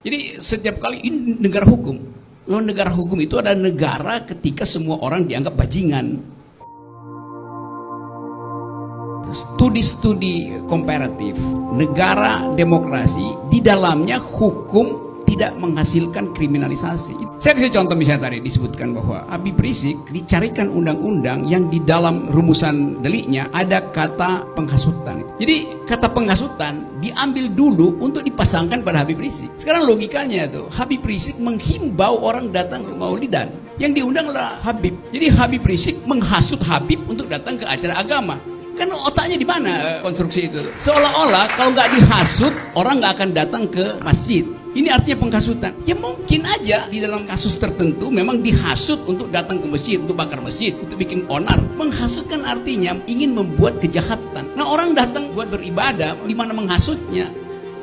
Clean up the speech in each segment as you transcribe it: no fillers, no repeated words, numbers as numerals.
Jadi setiap kali ini negara hukum. Loh, negara hukum itu adalah negara ketika semua orang dianggap bajingan. Studi-studi komparatif, negara demokrasi di dalamnya hukum tidak menghasilkan kriminalisasi. Saya kasih contoh, misalnya tadi disebutkan bahwa Habib Rizik dicarikan undang-undang yang di dalam rumusan deliknya ada kata penghasutan. Jadi kata penghasutan diambil dulu untuk dipasangkan pada Habib Rizik. Sekarang logikanya tuh, Habib Rizik menghimbau orang datang ke Maulidan. Yang diundang adalah Habib. Jadi Habib Rizik menghasut Habib untuk datang ke acara agama. Kan otaknya di mana konstruksi itu? Seolah-olah kalau nggak dihasut, orang nggak akan datang ke masjid. Ini artinya penghasutan. Ya mungkin aja di dalam kasus tertentu memang dihasut untuk datang ke masjid, untuk bakar masjid, untuk bikin onar. Menghasut kan artinya ingin membuat kejahatan. Nah, orang datang buat beribadah, di mana menghasutnya?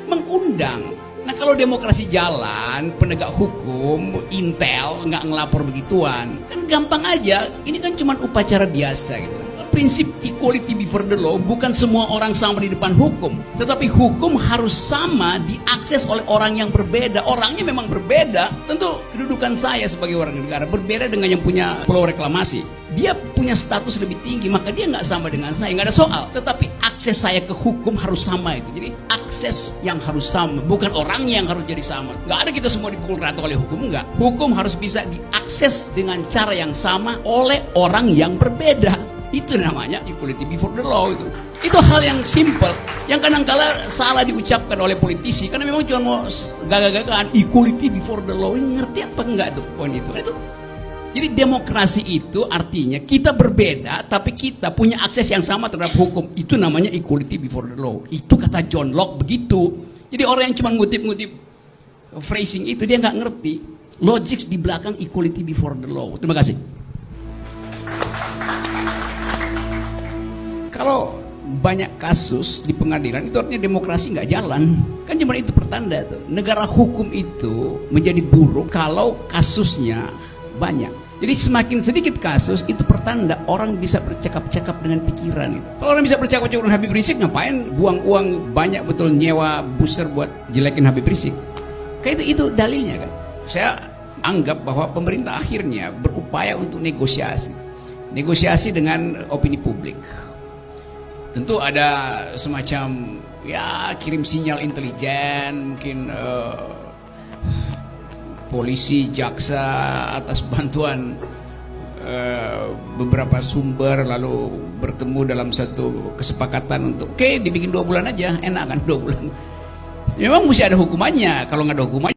Mengundang. Nah, kalau demokrasi jalan, penegak hukum, intel nggak ngelapor begituan, kan gampang aja. Ini kan cuma upacara biasa gitu. Prinsip equality before the law, bukan semua orang sama di depan hukum, tetapi hukum harus sama diakses oleh orang yang berbeda. Orangnya memang berbeda. Tentu kedudukan saya sebagai warga negara berbeda dengan yang punya pulau reklamasi. Dia punya status lebih tinggi, maka dia nggak sama dengan saya, nggak ada soal. Tetapi akses saya ke hukum harus sama itu. Jadi akses yang harus sama, bukan orangnya yang harus jadi sama. Nggak ada kita semua dipukul rata oleh hukum, nggak. Hukum harus bisa diakses dengan cara yang sama oleh orang yang berbeda. Itu namanya equality before the law. Itu hal yang simple, yang kadang-kala salah diucapkan oleh politisi, karena memang cuma mau gagah-gagahan equality before the law. Ini ngerti apa enggak tuh poin itu? Jadi demokrasi itu artinya kita berbeda, tapi kita punya akses yang sama terhadap hukum. Itu namanya equality before the law. Itu kata John Locke begitu. Jadi orang yang cuma ngutip-ngutip phrasing itu, dia nggak ngerti logik di belakang equality before the law. Terima kasih. Kalau banyak kasus di pengadilan, itu artinya demokrasi nggak jalan. Kan cuma itu pertanda tuh. Negara hukum itu menjadi buruk kalau kasusnya banyak. Jadi semakin sedikit kasus, itu pertanda orang bisa bercakap-cakap dengan pikiran. Kalau orang bisa bercakap-cakap dengan Habib Rizik, ngapain buang uang banyak betul nyewa booster buat jelekin Habib Rizik? Kayak itu dalilnya kan. Saya anggap bahwa pemerintah akhirnya berupaya untuk negosiasi. Negosiasi dengan opini publik. Tentu ada semacam ya kirim sinyal intelijen, mungkin polisi, jaksa atas bantuan beberapa sumber, lalu bertemu dalam satu kesepakatan untuk oke, dibikin 2 bulan aja, enak kan 2 bulan. Memang mesti ada hukumannya. Kalau nggak ada hukumannya